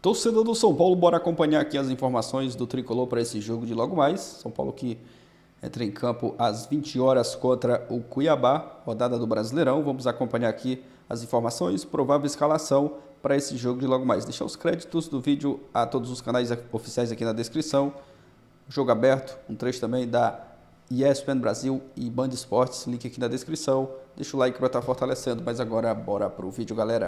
Torcedor do São Paulo, bora acompanhar aqui as informações do Tricolor para esse jogo de logo mais. São Paulo que entra em campo às 20 horas contra o Cuiabá, rodada do Brasileirão. Vamos acompanhar aqui as informações, provável escalação para esse jogo de logo mais. Deixar os créditos do vídeo a todos os canais oficiais aqui na descrição. Jogo aberto, um trecho também da ESPN Brasil e Band Esportes, link aqui na descrição. Deixa o like para estar fortalecendo, mas agora bora pro vídeo, galera.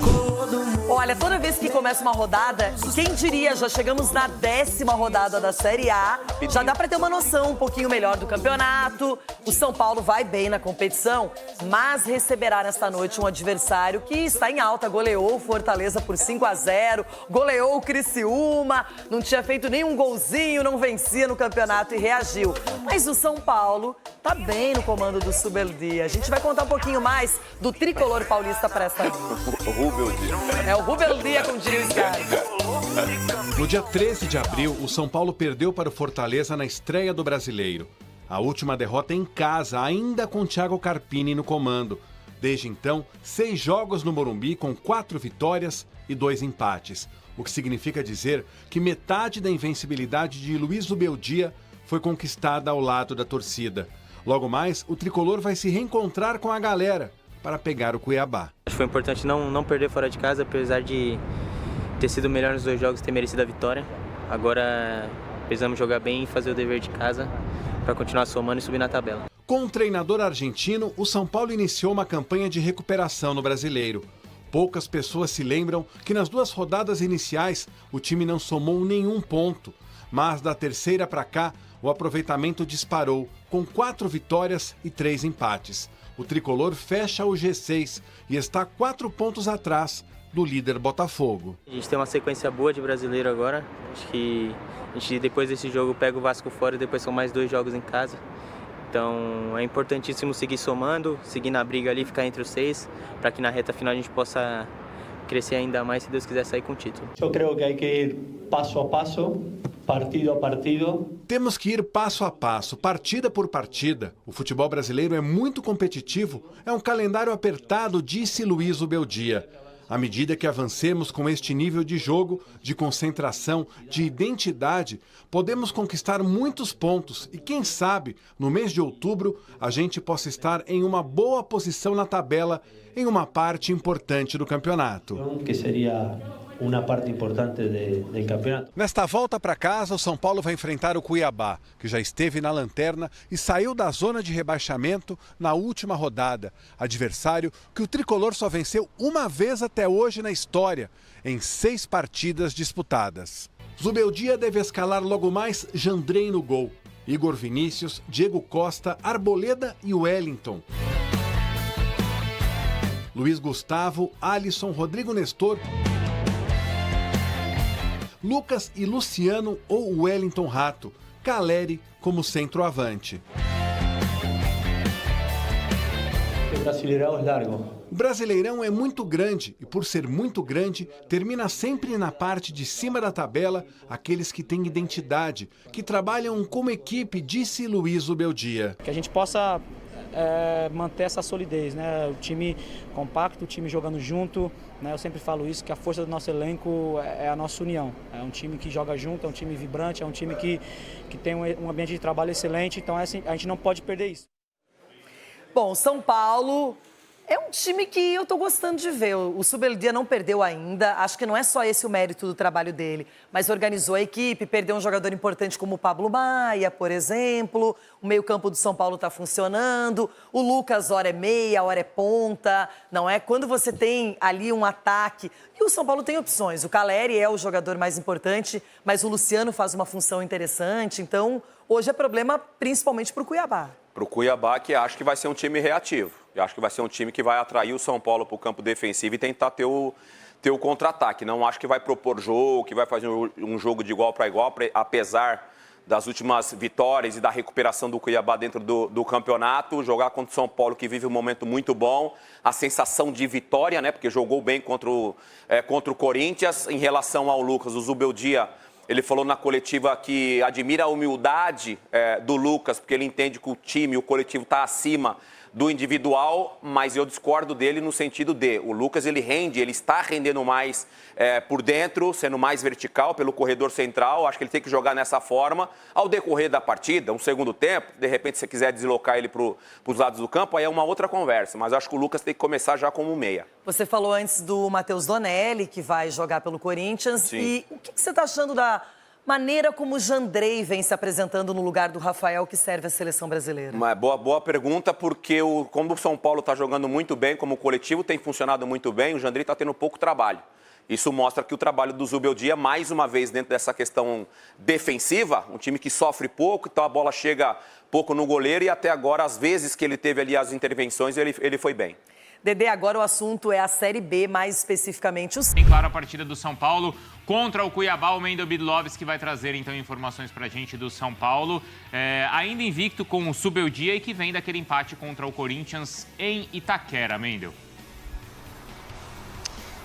Olha, toda vez que começa uma rodada, quem diria, já chegamos na 10ª rodada da Série A, já dá para ter uma noção um pouquinho melhor do campeonato. O São Paulo vai bem na competição, mas receberá nesta noite um adversário que está em alta, goleou o Fortaleza por 5-0, goleou o Criciúma, não tinha feito nenhum golzinho, não vencia no campeonato e reagiu. Mas o São Paulo tá bem no comando do Zubeldia. A gente vai contar um pouquinho mais do tricolor paulista para essa noite. O Rubeldia. É o Rubeldia, como diria os caras. No dia 13 de abril, o São Paulo perdeu para o Fortaleza na estreia do Brasileiro. A última derrota em casa, ainda com Thiago Carpini no comando. Desde então, 6 jogos no Morumbi com 4 vitórias e 2 empates. O que significa dizer que metade da invencibilidade de Luiz Zubeldia foi conquistada ao lado da torcida. Logo mais, o tricolor vai se reencontrar com a galera para pegar o Cuiabá. Acho que foi importante não perder fora de casa, apesar de ter sido melhor nos 2 jogos e ter merecido a vitória. Agora precisamos jogar bem e fazer o dever de casa para continuar somando e subir na tabela. Com o treinador argentino, o São Paulo iniciou uma campanha de recuperação no Brasileiro. Poucas pessoas se lembram que nas 2 rodadas iniciais o time não somou nenhum ponto, mas da terceira para cá o aproveitamento disparou, com 4 vitórias e 3 empates. O tricolor fecha o G6 e está 4 pontos atrás do líder Botafogo. A gente tem uma sequência boa de brasileiro agora. Acho que a gente, depois desse jogo, pega o Vasco fora e depois são mais 2 jogos em casa. Então é importantíssimo seguir somando, seguir na briga ali, ficar entre os 6, para que na reta final a gente possa crescer ainda mais, se Deus quiser sair com o título. Eu creio que hay que ir passo a passo, partido a partido. Temos que ir passo a passo, partida por partida. O futebol brasileiro é muito competitivo, é um calendário apertado, disse Luiz Zubeldia. À medida que avancemos com este nível de jogo, de concentração, de identidade, podemos conquistar muitos pontos e, quem sabe, no mês de outubro, a gente possa estar em uma boa posição na tabela, em uma parte importante do campeonato. Que seria uma parte importante do campeonato. Nesta volta para casa, o São Paulo vai enfrentar o Cuiabá, que já esteve na lanterna e saiu da zona de rebaixamento na última rodada. Adversário que o tricolor só venceu uma vez até hoje na história, em 6 partidas disputadas. Zubeldia deve escalar logo mais Jandrei no gol. Igor Vinícius, Diego Costa, Arboleda e Wellington. Luiz Gustavo, Alisson, Rodrigo Nestor, Lucas e Luciano ou Wellington Rato, Caleri como centroavante. O Brasileirão é largo. O Brasileirão é muito grande e, por ser muito grande, termina sempre na parte de cima da tabela aqueles que têm identidade, que trabalham como equipe, disse Luiz Zubeldia. Que a gente possa manter essa solidez, né? O time compacto, o time jogando junto, né? Eu sempre falo isso, que a força do nosso elenco é a nossa união. É um time que joga junto, é um time vibrante, é um time que tem um ambiente de trabalho excelente, então a gente não pode perder isso. Bom, São Paulo é um time que eu tô gostando de ver. O Zubeldia não perdeu ainda. Acho que não é só esse o mérito do trabalho dele, mas organizou a equipe, perdeu um jogador importante como o Pablo Maia, por exemplo. O meio-campo do São Paulo tá funcionando. O Lucas, hora é meia, hora é ponta. Não é? Quando você tem ali um ataque. E o São Paulo tem opções. O Caleri é o jogador mais importante, mas o Luciano faz uma função interessante. Então, hoje é problema principalmente pro Cuiabá. Para o Cuiabá, que acho que vai ser um time reativo. Eu acho que vai ser um time que vai atrair o São Paulo para o campo defensivo e tentar ter o contra-ataque. Não acho que vai propor jogo, que vai fazer um jogo de igual para igual, apesar das últimas vitórias e da recuperação do Cuiabá dentro do campeonato. Jogar contra o São Paulo, que vive um momento muito bom. A sensação de vitória, né? Porque jogou bem contra o Corinthians. Em relação ao Lucas, o Zubeldia, ele falou na coletiva que admira a humildade do Lucas, porque ele entende que o time, o coletivo está acima do individual, mas eu discordo dele no sentido de o Lucas ele está rendendo mais por dentro, sendo mais vertical pelo corredor central. Acho que ele tem que jogar nessa forma. Ao decorrer da partida, um segundo tempo, de repente se você quiser deslocar ele para os lados do campo, aí é uma outra conversa. Mas acho que o Lucas tem que começar já como meia. Você falou antes do Matheus Donelli, que vai jogar pelo Corinthians. Sim. E o que você está achando da maneira como o Jandrei vem se apresentando no lugar do Rafael, que serve a seleção brasileira? Uma boa pergunta, porque como o São Paulo está jogando muito bem, como o coletivo tem funcionado muito bem, o Jandrei está tendo pouco trabalho. Isso mostra que o trabalho do Zubeldia, mais uma vez, dentro dessa questão defensiva, um time que sofre pouco, então a bola chega pouco no goleiro e até agora, às vezes que ele teve ali as intervenções, ele foi bem. Dedê, agora o assunto é a Série B, mais especificamente os... Tem claro a partida do São Paulo contra o Cuiabá, o Mendo Bidlovski vai trazer então informações pra gente do São Paulo, ainda invicto com o Zubeldia e que vem daquele empate contra o Corinthians em Itaquera, Mendel.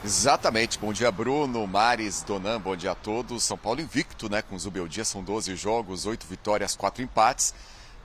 Exatamente, bom dia Bruno, Maris, Donan, bom dia a todos. São Paulo invicto, né, com o Zubeldia, são 12 jogos, 8 vitórias, 4 empates.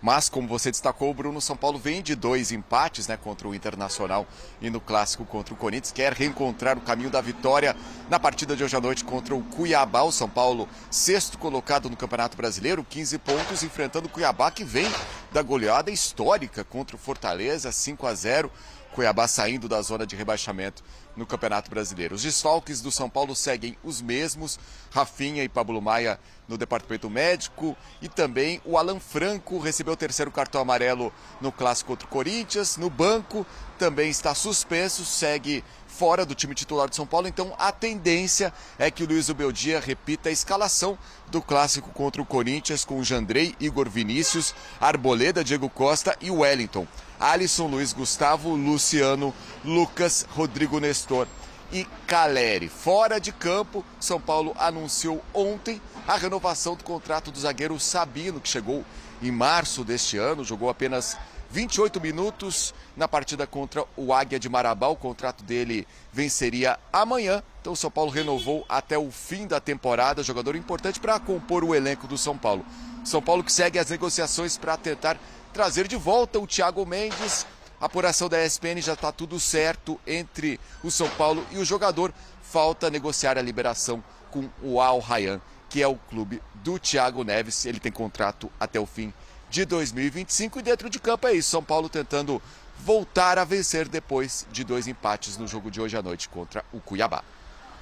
Mas, como você destacou, Bruno, São Paulo vem de 2 empates, né, contra o Internacional e no clássico contra o Corinthians. Quer reencontrar o caminho da vitória na partida de hoje à noite contra o Cuiabá. O São Paulo, 6º colocado no Campeonato Brasileiro, 15 pontos, enfrentando o Cuiabá, que vem da goleada histórica contra o Fortaleza, 5-0. Cuiabá saindo da zona de rebaixamento no Campeonato Brasileiro. Os desfalques do São Paulo seguem os mesmos, Rafinha e Pablo Maia no departamento médico e também o Alan Franco recebeu o 3º cartão amarelo no clássico contra o Corinthians. No banco também está suspenso, segue fora do time titular do São Paulo, então a tendência é que o Luiz Zubeldia repita a escalação do clássico contra o Corinthians com o Jandrei, Igor Vinícius, Arboleda, Diego Costa e Wellington. Alisson, Luiz Gustavo, Luciano, Lucas, Rodrigo Nestor e Caleri. Fora de campo, São Paulo anunciou ontem a renovação do contrato do zagueiro Sabino, que chegou em março deste ano, jogou apenas 28 minutos na partida contra o Águia de Marabá. O contrato dele venceria amanhã, então o São Paulo renovou até o fim da temporada, jogador importante para compor o elenco do São Paulo. São Paulo que segue as negociações para tentar trazer de volta o Thiago Mendes. A apuração da ESPN já está tudo certo entre o São Paulo e o jogador. Falta negociar a liberação com o Al Rayyan, que é o clube do Thiago Neves. Ele tem contrato até o fim de 2025 e dentro de campo é isso. São Paulo tentando voltar a vencer depois de 2 empates no jogo de hoje à noite contra o Cuiabá.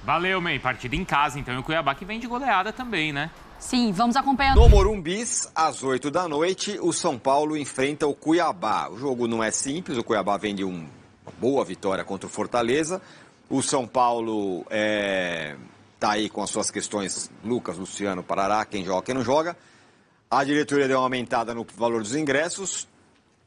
Valeu, May. Partida em casa, então, e o Cuiabá que vem de goleada também, né? Sim, vamos acompanhar. No Morumbis, às 8 da noite, o São Paulo enfrenta o Cuiabá. O jogo não é simples, o Cuiabá vem de uma boa vitória contra o Fortaleza. O São Paulo está aí com as suas questões, Lucas, Luciano, Parará, quem joga, quem não joga. A diretoria deu uma aumentada no valor dos ingressos.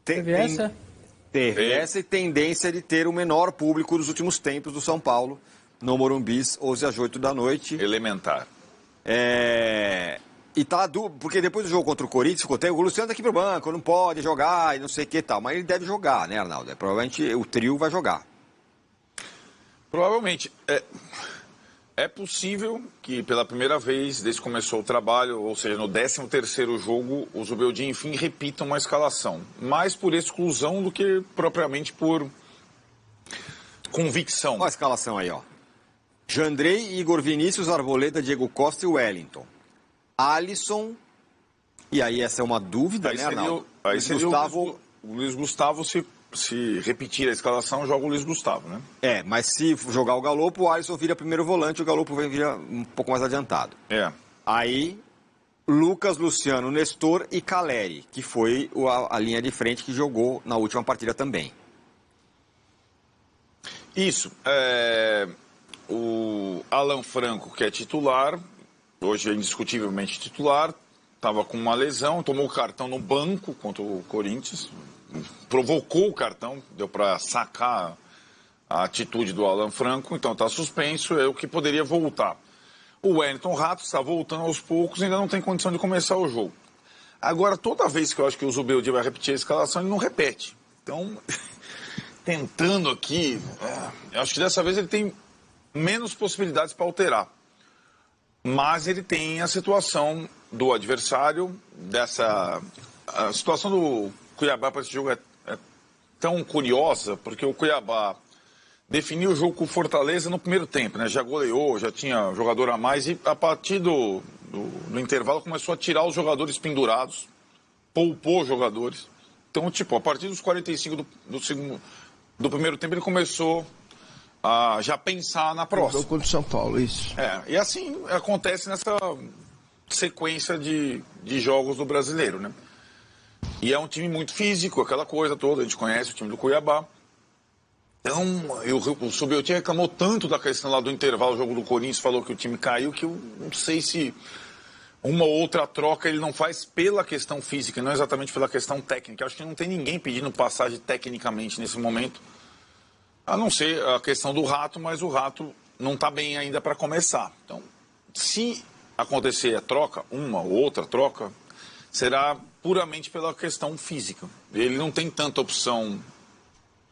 Teve essa e tendência de ter o menor público dos últimos tempos do São Paulo no Morumbis, 11 às 8 da noite. Elementar. E tá porque depois do jogo contra o Corinthians, o Luciano tá aqui pro banco, não pode jogar e não sei o que e tal. Mas ele deve jogar, né, Arnaldo? Provavelmente o trio vai jogar. Provavelmente. É possível que pela primeira vez, desde que começou o trabalho, ou seja, no 13º jogo, o Zubeldia, enfim, repita uma escalação. Mais por exclusão do que propriamente por convicção. Olha a escalação aí, ó. Jandrei, Igor Vinícius, Arboleda, Diego Costa e Wellington. Alisson, e aí essa é uma dúvida, aí né, seria, Arnaldo? aí seria o Luiz Gustavo, se repetir a escalação, joga o Luiz Gustavo, né? Mas se jogar o Galopo, o Alisson vira primeiro volante, o Galopo vai vir um pouco mais adiantado. Aí, Lucas, Luciano, Nestor e Caleri, que foi a linha de frente que jogou na última partida também. Isso. O Alan Franco, que é titular, hoje é indiscutivelmente titular, estava com uma lesão, tomou o cartão no banco contra o Corinthians, provocou o cartão, deu para sacar a atitude do Alan Franco, então está suspenso, é o que poderia voltar. O Wellington Rato está voltando aos poucos, ainda não tem condição de começar o jogo. Agora, toda vez que eu acho que o Zubeldia vai repetir a escalação, ele não repete. Então, tentando aqui, eu acho que dessa vez ele tem menos possibilidades para alterar. Mas ele tem a situação do adversário, a situação do Cuiabá para esse jogo é tão curiosa, porque o Cuiabá definiu o jogo com o Fortaleza no primeiro tempo, né? Já goleou, já tinha jogador a mais e a partir do intervalo começou a tirar os jogadores pendurados, poupou jogadores. Então, tipo, a partir dos 45 do primeiro tempo ele começou a já pensar na próxima. Contra o São Paulo, isso. E assim acontece nessa sequência de jogos do Brasileiro, né? E é um time muito físico, aquela coisa toda, a gente conhece o time do Cuiabá. Então, o Subeldia reclamou tanto da questão lá do intervalo, o jogo do Corinthians, falou que o time caiu, que eu não sei se uma ou outra troca ele não faz pela questão física, não exatamente pela questão técnica. Acho que não tem ninguém pedindo passagem tecnicamente nesse momento, a não ser a questão do Rato, mas o Rato não está bem ainda para começar. Então, se acontecer a troca, uma ou outra troca, será puramente pela questão física. Ele não tem tanta opção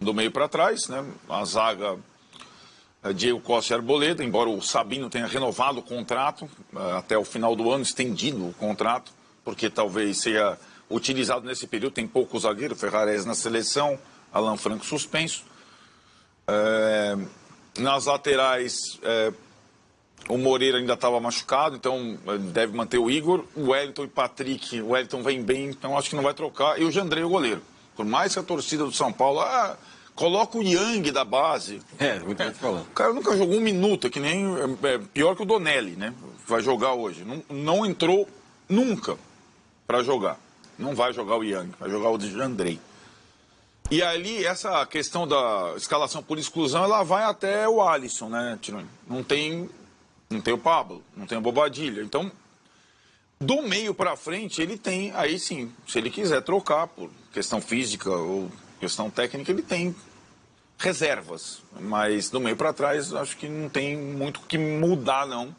do meio para trás, né? A zaga Diego Costa e Arboleda, embora o Sabino tenha renovado o contrato até o final do ano, estendido o contrato, porque talvez seja utilizado nesse período, tem pouco zagueiro, Ferrares na seleção, Alan Franco suspenso. Nas laterais, o Moreira ainda estava machucado, então deve manter o Igor, o Wellington e Patrick, o Wellington vem bem, então acho que não vai trocar, e o Jandrei, o goleiro. Por mais que a torcida do São Paulo, coloca o Yang da base. Muita gente falando. O cara nunca jogou um minuto, que nem pior que o Donelli, né? Vai jogar hoje. Não entrou nunca para jogar. Não vai jogar o Yang, vai jogar o Jandrei. E ali, essa questão da escalação por exclusão, ela vai até o Alisson, né, Tironi? Não tem o Pablo, não tem o Bobadilha. Então, do meio para frente, ele tem, aí sim, se ele quiser trocar por questão física ou questão técnica, ele tem reservas. Mas do meio para trás, acho que não tem muito o que mudar, não.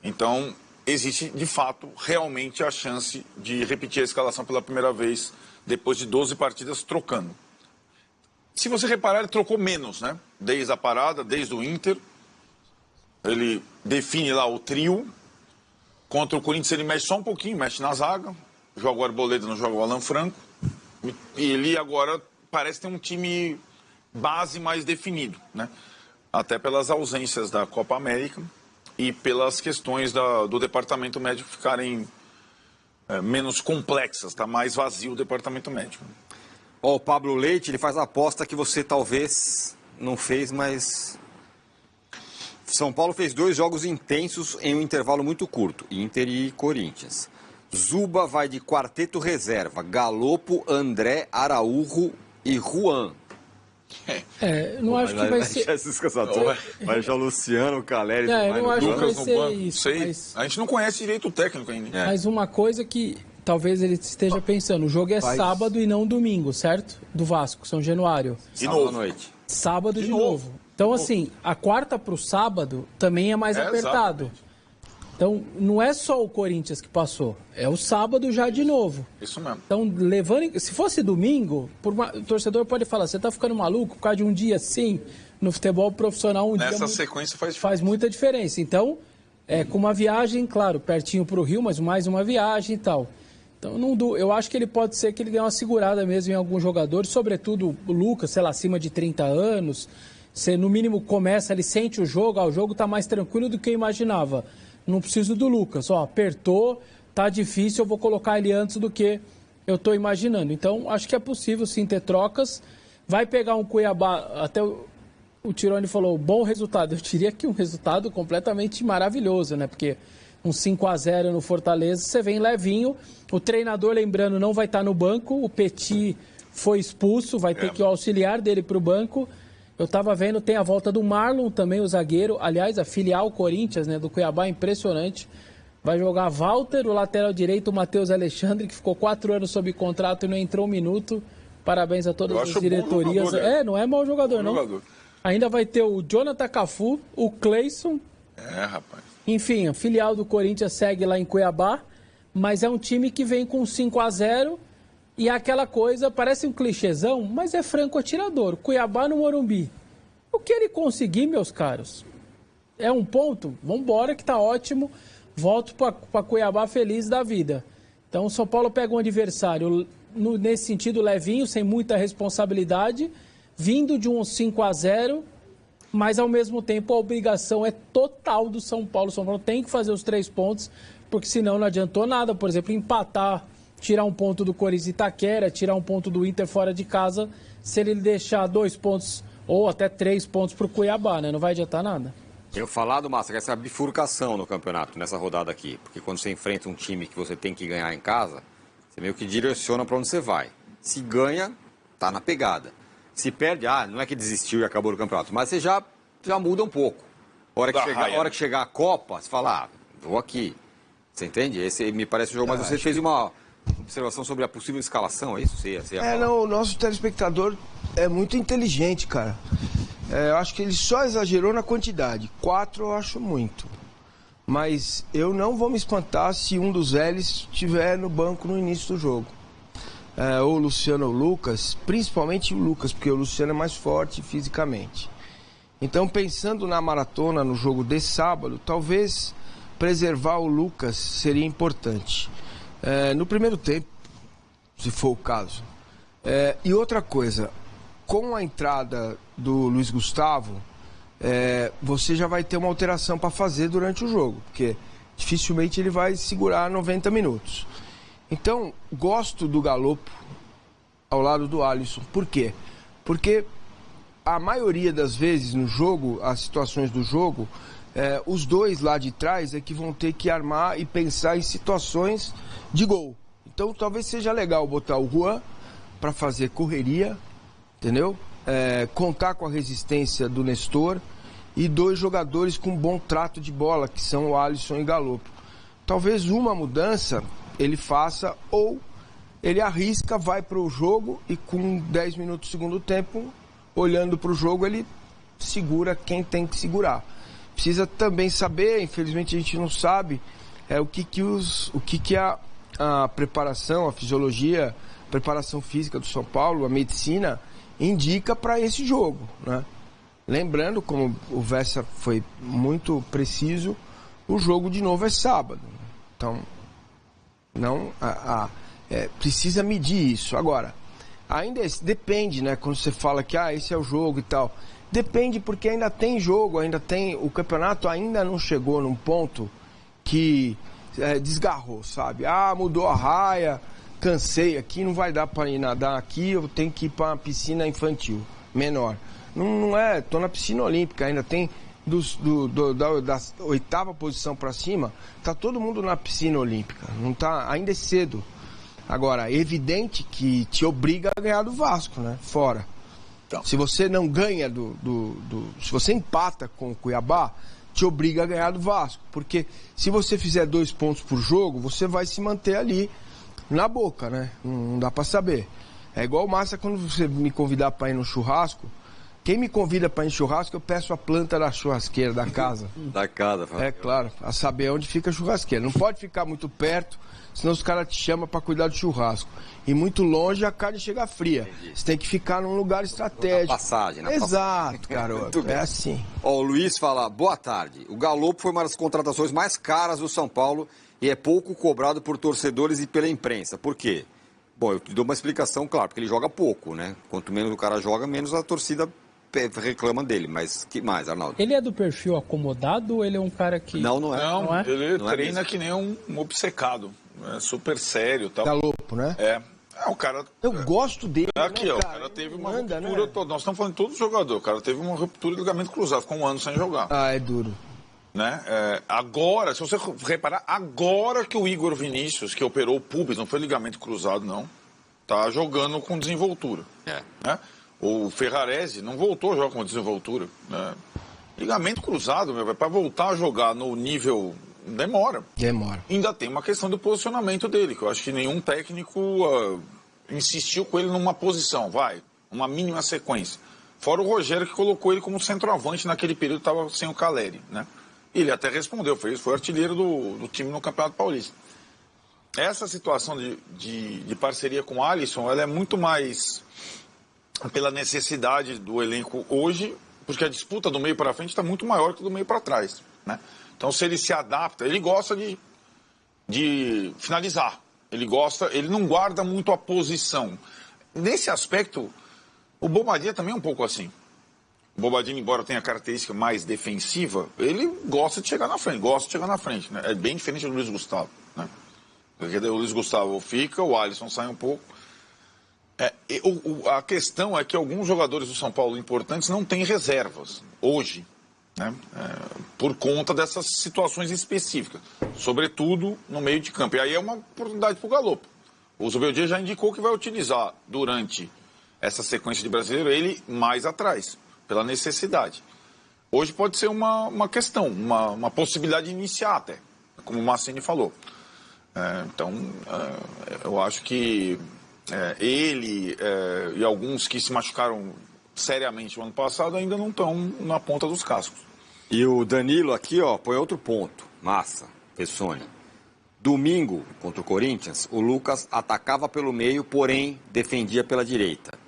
Então, existe, de fato, realmente a chance de repetir a escalação pela primeira vez, depois de 12 partidas trocando. Se você reparar, ele trocou menos, né? Desde a parada, desde o Inter. Ele define lá o trio. Contra o Corinthians ele mexe só um pouquinho, mexe na zaga. Joga o Arboleda, não joga o Alan Franco. E ele agora parece ter um time base mais definido, né? Até pelas ausências da Copa América e pelas questões do departamento médico ficarem menos complexas, está mais vazio o departamento médico. O Pablo Leite, ele faz a aposta que você talvez não fez, mas São Paulo fez 2 jogos intensos em um intervalo muito curto, Inter e Corinthians. Zuba vai de quarteto reserva, Galopo, André, Araújo e Juan. Não acho que vai ser... Vai deixar o Luciano, o Caleri... não acho que vai ser isso. Mas... A gente não conhece direito o técnico ainda. Mas uma coisa que talvez ele esteja pensando, o jogo é sábado e não domingo, certo? Do Vasco, São Januário. Sábado à noite. Sábado de novo. Então, assim, a quarta para o sábado também é mais apertado. Exatamente. Então, não é só o Corinthians que passou, é o sábado já de novo. Isso mesmo. Então, se fosse domingo, o torcedor pode falar, você está ficando maluco por causa de um dia assim, no futebol profissional, Nessa sequência faz muita diferença. Então, com uma viagem, claro, pertinho para o Rio, mas mais uma viagem e tal. Então, eu acho que ele pode ser que ele dê uma segurada mesmo em alguns jogadores, sobretudo o Lucas, sei lá, acima de 30 anos. Você, no mínimo, começa, ele sente o jogo, o jogo está mais tranquilo do que eu imaginava. Não preciso do Lucas, apertou, tá difícil, eu vou colocar ele antes do que eu estou imaginando. Então, acho que é possível sim ter trocas. Vai pegar um Cuiabá, até o Tironi falou, bom resultado. Eu diria que um resultado completamente maravilhoso, né? Porque um 5-0 no Fortaleza, você vem levinho. O treinador, lembrando, não vai estar no banco. O Petit foi expulso, vai ter que o auxiliar dele para o banco. Eu estava vendo, tem a volta do Marlon também, o zagueiro. Aliás, a filial Corinthians, né, do Cuiabá, impressionante. Vai jogar Walter, o lateral direito, o Matheus Alexandre, que ficou 4 anos sob contrato e não entrou um minuto. Parabéns a todas as diretorias. Jogador, não é mau jogador, não. Jogador. Ainda vai ter o Jonathan Cafu, o Cleison. Rapaz. Enfim, a filial do Corinthians segue lá em Cuiabá, mas é um time que vem com 5-0 e aquela coisa, parece um clichêzão, mas é franco atirador. Cuiabá no Morumbi. O que ele conseguir, meus caros, é um ponto, vambora que tá ótimo, volto para Cuiabá feliz da vida. Então o São Paulo pega um adversário nesse sentido, levinho, sem muita responsabilidade, vindo de um 5-0, mas ao mesmo tempo a obrigação é total do São Paulo. O São Paulo tem que fazer os 3 pontos, porque senão não adiantou nada. Por exemplo, empatar, tirar um ponto do Corinthians Itaquera, tirar um ponto do Inter fora de casa, se ele deixar 2 pontos ou até 3 pontos para o Cuiabá, né? Não vai adiantar nada. Eu falado, Massa, que essa bifurcação no campeonato, nessa rodada aqui. Porque quando você enfrenta um time que você tem que ganhar em casa, você meio que direciona para onde você vai. Se ganha, tá na pegada. Se perde, não é que desistiu e acabou o campeonato, mas você já muda um pouco. A hora que chegar a Copa, você fala, vou aqui. Você entende? Esse me parece o jogo, mas você fez uma observação sobre a possível escalação, é isso? O nosso telespectador é muito inteligente, cara. Eu acho que ele só exagerou na quantidade. 4 eu acho muito. Mas eu não vou me espantar se um dos L's estiver no banco no início do jogo. Ou o Luciano ou o Lucas, principalmente o Lucas, porque o Luciano é mais forte fisicamente. Então, pensando na maratona, no jogo de sábado, talvez preservar o Lucas seria importante. No primeiro tempo, se for o caso. E outra coisa, com a entrada do Luiz Gustavo, você já vai ter uma alteração para fazer durante o jogo, porque dificilmente ele vai segurar 90 minutos. Então, gosto do Galopo ao lado do Alisson. Por quê? Porque a maioria das vezes no jogo, as situações do jogo, os dois lá de trás é que vão ter que armar e pensar em situações de gol. Então, talvez seja legal botar o Juan para fazer correria, entendeu? Contar com a resistência do Nestor e 2 jogadores com bom trato de bola, que são o Alisson e Galopo. Talvez uma mudança ele faça, ou ele arrisca, vai para o jogo e com 10 minutos do segundo tempo, olhando para o jogo, ele segura quem tem que segurar. Precisa também saber, infelizmente a gente não sabe, o que a preparação, a fisiologia, a preparação física do São Paulo, a medicina, indica para esse jogo, né? Lembrando, como o Vessa foi muito preciso, o jogo de novo é sábado. Então, precisa medir isso. Agora, ainda depende, né? Quando você fala que esse é o jogo e tal. Depende porque ainda tem jogo, o campeonato ainda não chegou num ponto que desgarrou, sabe? Mudou a raia, cansei aqui, não vai dar para ir nadar aqui, eu tenho que ir para uma piscina infantil, menor. Não tô na piscina olímpica, ainda tem da 8ª posição para cima, tá todo mundo na piscina olímpica, não tá, ainda é cedo. Agora, é evidente que te obriga a ganhar do Vasco, né? Fora. Então. Se você não ganha se você empata com o Cuiabá, te obriga a ganhar do Vasco, porque se você fizer 2 pontos por jogo, você vai se manter ali na boca, né? Não dá para saber. É igual o Massa, quando você me convidar para ir no churrasco, quem me convida para ir em churrasco, eu peço a planta da churrasqueira da casa. Da casa, É claro, a saber onde fica a churrasqueira. Não pode ficar muito perto, senão os caras te chamam para cuidar do churrasco. E muito longe a carne chega fria. Entendi. Você tem que ficar num lugar estratégico. Na passagem, Exato, garoto. É assim. O Luiz fala, boa tarde. O Galopo foi uma das contratações mais caras do São Paulo e é pouco cobrado por torcedores e pela imprensa. Por quê? Bom, eu te dou uma explicação, claro, porque ele joga pouco, né? Quanto menos o cara joga, menos a torcida reclama dele, mas que mais, Arnaldo? Ele é do perfil acomodado ou ele é um cara que... Não é. Ele treina que nem um obcecado. É super sério e tal. Galopo, né? O cara... Eu gosto dele, Aqui, né, ó, o cara teve uma ruptura toda. Nós estamos falando de todo jogador. O cara teve uma ruptura de ligamento cruzado, ficou 1 ano sem jogar. É duro. Né? Agora, se você reparar, agora que o Igor Vinícius, que operou o pubis, não foi ligamento cruzado, não, tá jogando com desenvoltura. Né? O Ferrarese não voltou a jogar com desenvoltura. Né? Ligamento cruzado, para voltar a jogar no nível... Demora. Ainda tem uma questão do posicionamento dele, que eu acho que nenhum técnico insistiu com ele numa posição, uma mínima sequência. Fora o Rogério, que colocou ele como centroavante naquele período, estava sem o Caleri, né? Ele até respondeu, foi artilheiro do time no Campeonato Paulista. Essa situação de parceria com o Alisson, ela é muito mais pela necessidade do elenco hoje, porque a disputa do meio para frente está muito maior que do meio para trás, né? Então, se ele se adapta, ele gosta de finalizar. Ele não guarda muito a posição. Nesse aspecto, o Bobadilla também é um pouco assim. O Bobadilla, embora tenha a característica mais defensiva, ele gosta de chegar na frente, né? É bem diferente do Luiz Gustavo, né? Porque o Luiz Gustavo fica, o Alisson sai um pouco. A questão é que alguns jogadores do São Paulo importantes não têm reservas hoje, né? Por conta dessas situações específicas, sobretudo no meio de campo. E aí é uma oportunidade para o Galopo. O Zubeldia já indicou que vai utilizar durante essa sequência de Brasileiro ele mais atrás, pela necessidade. Hoje pode ser uma questão, uma possibilidade de iniciar até, como o Massini falou. Eu acho que ele e alguns que se machucaram seriamente no ano passado ainda não estão na ponta dos cascos. E o Danilo aqui, ó, põe outro ponto. Massa, Pessoni. Domingo, contra o Corinthians, o Lucas atacava pelo meio, porém defendia pela direita.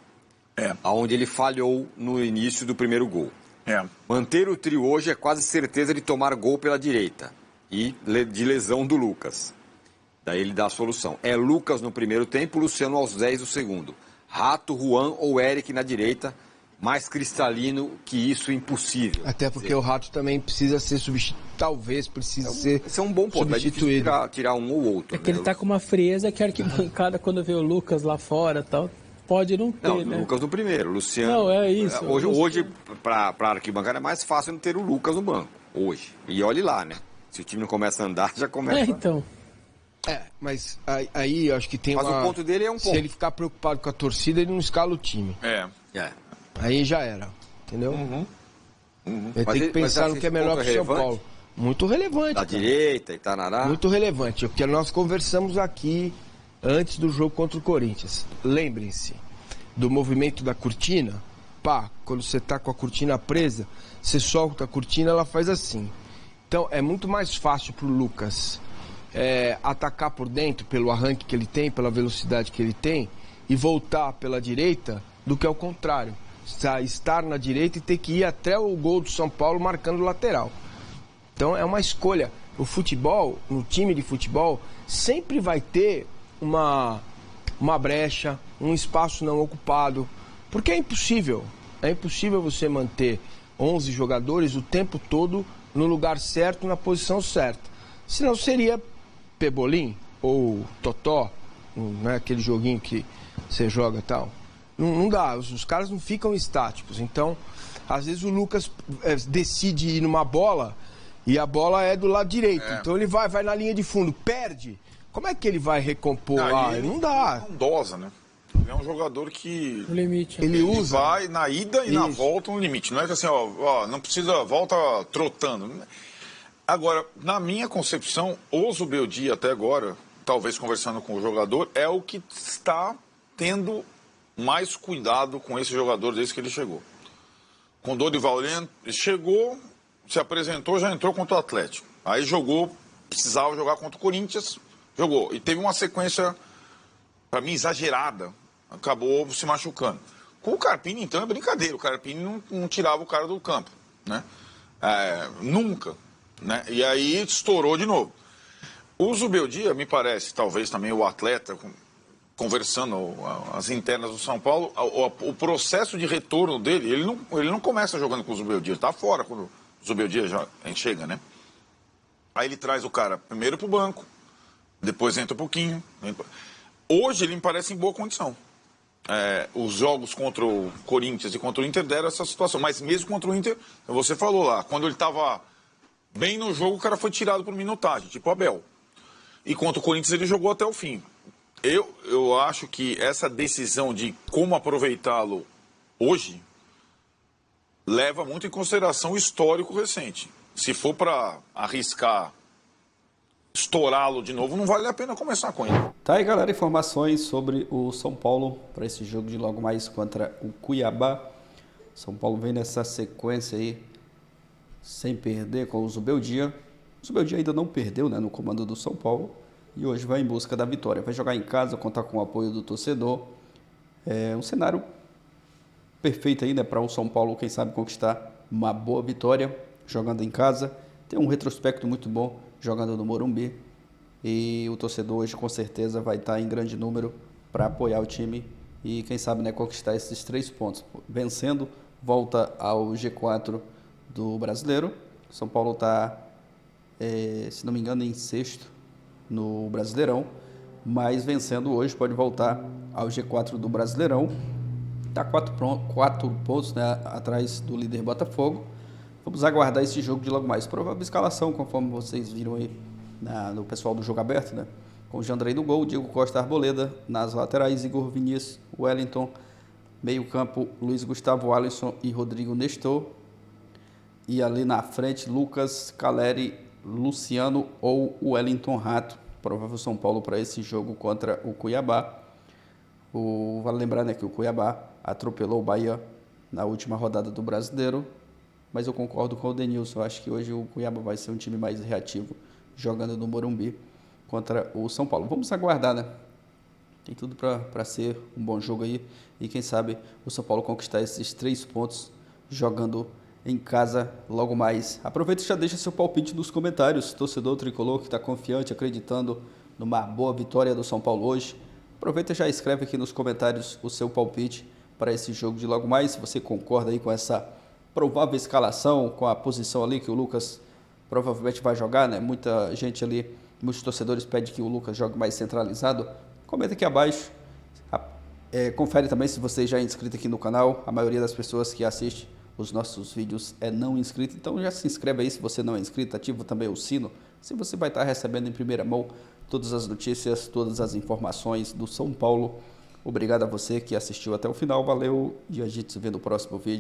Aonde ele falhou no início do primeiro gol. Manter o trio hoje é quase certeza de tomar gol pela direita e de lesão do Lucas. Daí ele dá a solução. É Lucas no primeiro tempo, Luciano aos 10 do segundo. Rato, Juan ou Eric na direita. Mais cristalino que isso, impossível. Até porque o Rato também precisa ser substituído. Talvez precise ser esse é um bom ponto, substituído. É tirar um ou outro. É que ele tá com uma frieza que a arquibancada, quando vê o Lucas lá fora e tal, pode não ter, né? O Lucas no primeiro, Luciano. Não, é isso. Hoje para arquibancada é mais fácil não ter o Lucas no banco. Hoje. E olhe lá, né? Se o time não começa a andar, já começa. Então. Mas aí eu acho que tem Mas o ponto dele é um ponto. Se ele ficar preocupado com a torcida, ele não escala o time. Aí já era, entendeu? Ele tem que pensar no que é melhor para o São Paulo. Muito relevante. Da direita e tarará. Muito relevante. O que nós conversamos aqui antes do jogo contra o Corinthians. Lembrem-se do movimento da cortina. Quando você está com a cortina presa, você solta a cortina, ela faz assim. Então é muito mais fácil para o Lucas atacar por dentro, pelo arranque que ele tem, pela velocidade que ele tem, e voltar pela direita, do que ao contrário. Estar na direita e ter que ir até o gol do São Paulo marcando o lateral. Então é uma escolha. O futebol, no time de futebol, sempre vai ter uma brecha, um espaço não ocupado. Porque é impossível você manter 11 jogadores o tempo todo no lugar certo, na posição certa. Senão seria Pebolim ou Totó, né, aquele joguinho que você joga e tal. Não dá, os caras não ficam estáticos. Então, às vezes o Lucas decide ir numa bola e a bola é do lado direito. Então ele vai na linha de fundo, perde. Como é que ele vai recompor lá? Não dá. Não dosa, né? Ele é um jogador que... No limite. Ele usa. Vai na ida e na volta no limite. Não é que assim, não precisa, volta trotando. Agora, na minha concepção, o Zubeldia até agora, talvez conversando com o jogador, é o que está tendo mais cuidado com esse jogador desde que ele chegou. Com o Dorival, ele chegou, se apresentou, já entrou contra o Atlético. Aí jogou, precisava jogar contra o Corinthians, jogou. E teve uma sequência, para mim, exagerada. Acabou se machucando. Com o Carpini, então, é brincadeira. O Carpini não tirava o cara do campo, né? Nunca. Né? E aí estourou de novo. O Zubeldia, me parece, talvez também o atleta... Conversando as internas do São Paulo, o processo de retorno dele, ele não começa jogando com o Zubeldia, ele está fora quando o Zubeldia já chega, né? Aí ele traz o cara primeiro para o banco, depois entra um pouquinho. Hoje ele me parece em boa condição. Os jogos contra o Corinthians e contra o Inter deram essa situação, mas mesmo contra o Inter, você falou lá, quando ele estava bem no jogo, o cara foi tirado por minutagem, tipo o Abel. E contra o Corinthians ele jogou até o fim. Eu acho que essa decisão de como aproveitá-lo hoje leva muito em consideração o histórico recente. Se for para arriscar estourá-lo de novo, não vale a pena começar com ele. Tá aí, galera, informações sobre o São Paulo para esse jogo de logo mais contra o Cuiabá. São Paulo vem nessa sequência aí sem perder com o Zubeldia. O Zubeldia ainda não perdeu, né, no comando do São Paulo. E hoje vai em busca da vitória. Vai jogar em casa, contar com o apoio do torcedor. É um cenário perfeito aí, né, para o São Paulo, quem sabe, conquistar uma boa vitória jogando em casa. Tem um retrospecto muito bom jogando no Morumbi. e o torcedor hoje com certeza vai estar em grande número para apoiar o time e quem sabe, né, conquistar esses 3 pontos. Vencendo, volta ao G4 do Brasileiro. São Paulo está, se não me engano, em 6º no Brasileirão, mas vencendo hoje pode voltar ao G4 do Brasileirão. Está 4 pontos, né, atrás do líder Botafogo. Vamos aguardar esse jogo de logo mais. Provável escalação, conforme vocês viram aí no pessoal do Jogo Aberto, né? Com o Jandrei no gol, Diego Costa Arboleda, nas laterais, Igor Vinícius, Wellington, meio campo, Luiz Gustavo, Alisson e Rodrigo Nestor. E ali na frente, Lucas, Caleri, Luciano ou Wellington Rato. Provável São Paulo para esse jogo contra o Cuiabá. Vale lembrar, né, que o Cuiabá atropelou o Bahia na última rodada do Brasileiro. Mas eu concordo com o Denilson. Eu acho que hoje o Cuiabá vai ser um time mais reativo, jogando no Morumbi contra o São Paulo. Vamos aguardar, né? Tem tudo para ser um bom jogo aí. E quem sabe o São Paulo conquistar esses 3 pontos jogando em casa logo mais. Aproveita e já deixa seu palpite nos comentários. Torcedor tricolor que está confiante, acreditando numa boa vitória do São Paulo hoje. Aproveita e já escreve aqui nos comentários o seu palpite para esse jogo de logo mais. Se você concorda aí com essa provável escalação, com a posição ali que o Lucas provavelmente vai jogar, né? Muita gente ali, muitos torcedores pedem que o Lucas jogue mais centralizado. Comenta aqui abaixo. Confere também se você já é inscrito aqui no canal. A maioria das pessoas que assiste os nossos vídeos é não inscrito. Então já se inscreve aí se você não é inscrito. Ativa também o sino. Se você vai estar recebendo em primeira mão todas as notícias, todas as informações do São Paulo. Obrigado a você que assistiu até o final. Valeu e a gente se vê no próximo vídeo.